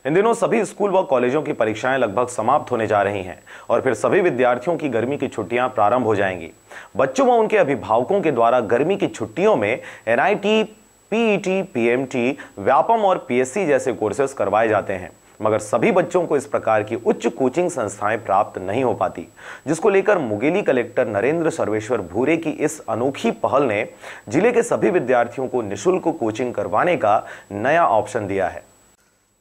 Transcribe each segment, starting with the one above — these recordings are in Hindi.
इन दिनों सभी स्कूल व कॉलेजों की परीक्षाएं लगभग समाप्त होने जा रही हैं और फिर सभी विद्यार्थियों की गर्मी की छुट्टियां प्रारंभ हो जाएंगी। बच्चों व उनके अभिभावकों के द्वारा गर्मी की छुट्टियों में एनआईटी, पीईटी, पीएमटी, व्यापम और पीएससी जैसे कोर्सेज करवाए जाते हैं, मगर सभी बच्चों को इस प्रकार की उच्च कोचिंग संस्थाएं प्राप्त नहीं हो पाती, जिसको लेकर मुंगेली कलेक्टर नरेंद्र सर्वेश्वर भूरे की इस अनोखी पहल ने जिले के सभी विद्यार्थियों को निःशुल्क कोचिंग करवाने का नया ऑप्शन दिया है।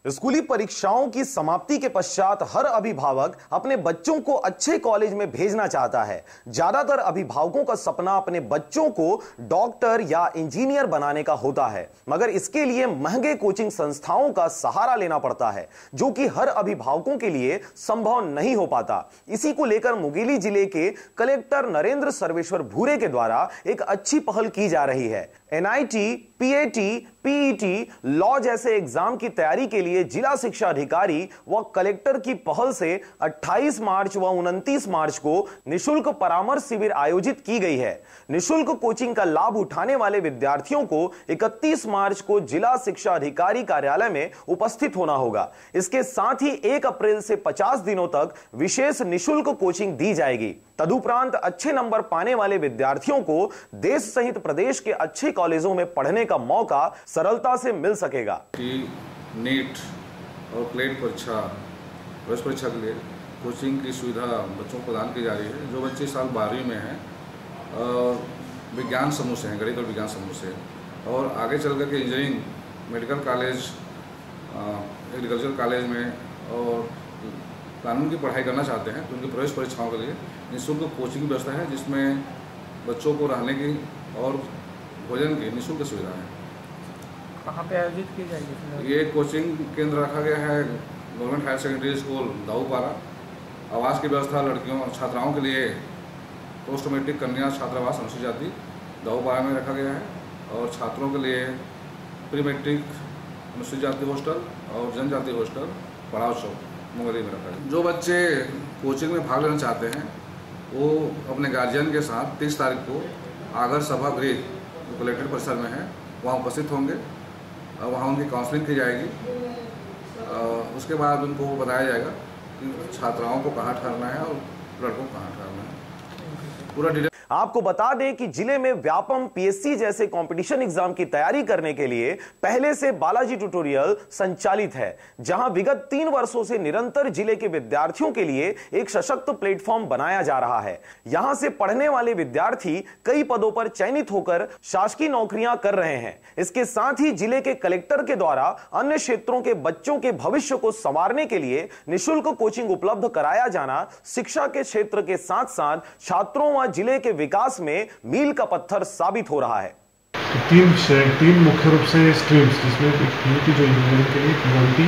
स्कूली परीक्षाओं की समाप्ति के पश्चात हर अभिभावक अपने बच्चों को अच्छे कॉलेज में भेजना चाहता है। ज्यादातर अभिभावकों का सपना अपने बच्चों को डॉक्टर या इंजीनियर बनाने का होता है, मगर इसके लिए महंगे कोचिंग संस्थाओं का सहारा लेना पड़ता है, जो कि हर अभिभावकों के लिए संभव नहीं हो पाता। इसी को लेकर मुंगेली जिले के कलेक्टर नरेंद्र सर्वेश्वर भूरे के द्वारा एक अच्छी पहल की जा रही है। एनआईटी, पीएटी, पीईटी, लॉ जैसे एग्जाम की तैयारी के लिए जिला शिक्षा अधिकारी व कलेक्टर की पहल से 28 मार्च व 29 मार्च को निःशुल्क परामर्श शिविर आयोजित की गई है। निःशुल्क कोचिंग का लाभ उठाने वाले विद्यार्थियों को 31 मार्च को जिला शिक्षा अधिकारी कार्यालय में उपस्थित होना होगा। इसके साथ ही 1 अप्रैल से 50 दिनों तक विशेष निःशुल्क कोचिंग दी जाएगी। तदुपरांत अच्छे नंबर पाने वाले विद्यार्थियों को देश सहित प्रदेश के अच्छे कॉलेजों में पढ़ने का मौका सरलता से मिल सकेगा। नीट और प्लेट परीक्षा, प्रवेश परीक्षा के लिए कोचिंग की सुविधा बच्चों को प्रदान की जा रही है। जो बच्चे साल 12वीं में हैं विज्ञान समूह से हैं, गणित और विज्ञान समूह से, और आगे चल कर के engineering, medical college, agriculture college में और कानून की पढ़ाई करना चाहते हैं, तो उनकी प्रवेश परीक्षाओं के लिए निःशुल्क कोचिंग की व्यवस्था है, जिसमें बच्चों को रहने की और भोजन की निःशुल्क सुविधा है। कहाँ पे आयोजित की जाएगी? ये कोचिंग केंद्र रखा गया है government higher secondary school Daupara. आवास की व्यवस्था लड़कियों छात्राओं के लिए पोस्ट मैट्रिक कन्या छात्रावास अनुसूचित जाति दाऊपारा में रखा गया है, और छात्रों के लिए प्री मैट्रिक अनुसूचित जाति हॉस्टल और जनजाति हॉस्टल पड़ाव चौक मुंगेली में रखा है। जो बच्चे कोचिंग में भाग लेना चाहते हैं वो अपने गार्जियन के साथ 30 तारीख को आगर सभागृह जो कलेक्ट्रेट परिसर में है वहाँ उपस्थित होंगे। वहाँ उनकी काउंसलिंग की जाएगी। उसके बाद उनको बताया जाएगा कि छात्राओं को कहाँ ठहरना है और लड़कों को कहाँ ठहरना है। पूरा डिटेल आपको बता दें कि जिले में व्यापम, पीएससी जैसे कंपटीशन एग्जाम की तैयारी करने के लिए पहले से बालाजी ट्यूटोरियल संचालित है, जहां विगत 3 वर्षों से निरंतर जिले के विद्यार्थियों के लिए एक सशक्त प्लेटफॉर्म बनाया जा रहा है। यहां से पढ़ने वाले विद्यार्थी कई पदों पर चयनित होकर शासकीय नौकरियां कर रहे हैं। इसके साथ ही जिले के कलेक्टर के द्वारा अन्य क्षेत्रों के बच्चों के भविष्य को संवारने के लिए निःशुल्क कोचिंग उपलब्ध कराया जाना शिक्षा के क्षेत्र के साथ साथ छात्रों व जिले के विकास में मील का पत्थर साबित हो रहा है। तो तीन मुख्य रूप से स्ट्रीम्स, जिसमें पीईटी जो इंजीनियरिंग के लिए, पीएमटी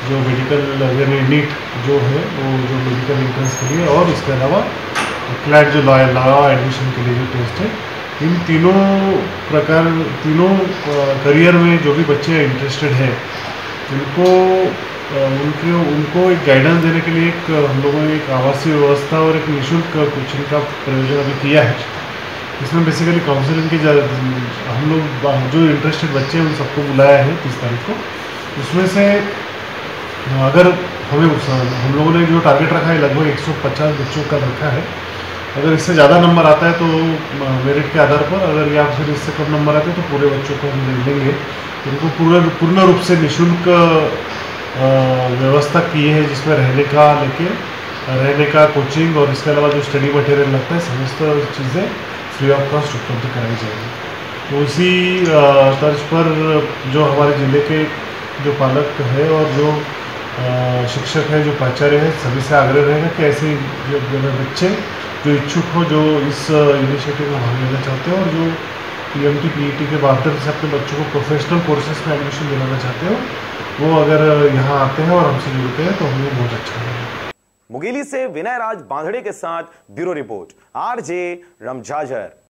जो मेडिकल यानी नीट जो है वो जो मेडिकल एंट्रेंस के लिए, और इसके अलावा क्लैट जो लॉ एडमिशन के लिए जो टेस्ट है। इन तीनों करियर में जो भी बच्चे इंटरेस्टेड हैं उनको एक गाइडेंस देने के लिए हम लोगों ने एक आवासीय व्यवस्था और एक निःशुल्क कोचिंग का प्रयोजन अभी किया है। इसमें बेसिकली काउंसलिंग की हम लोग जो इंटरेस्टेड बच्चे हैं उन सबको बुलाया है 30 तारीख को। उसमें से अगर हम लोगों ने जो टारगेट रखा है लगभग 150 बच्चों का रखा है। अगर इससे ज़्यादा नंबर आता है तो मेरिट के आधार पर, अगर या फिर इससे कम नंबर आते हैं तो पूरे बच्चों को हम ले लेंगे। उनको पूर्ण रूप से निःशुल्क व्यवस्था की है, जिसमें रहने का कोचिंग और इसके अलावा जो स्टडी मटेरियल लगता है समस्त चीज़ें फ्री ऑफ कॉस्ट उपलब्ध कराई जाएगी। तो उसी तर्ज पर जो हमारे ज़िले के जो पालक है और जो शिक्षक है, जो प्राचार्य है, सभी से आग्रह रहेगा कि ऐसे जो बच्चे जो इच्छुक हो, जो इस इनिशिएटिव में भाग लेना चाहते हैं और जो पीएमटी, पीईटी के माध्यम से अपने बच्चों को प्रोफेशनल कोर्सेज में एडमिशन दिलाना चाहते हो, वो अगर यहाँ आते हैं और हमसे जुड़ते हैं तो हमें बहुत अच्छा लगेगा। मुंगेली से विनय राज बांधड़े के साथ ब्यूरो रिपोर्ट, आरजे रमझाझर।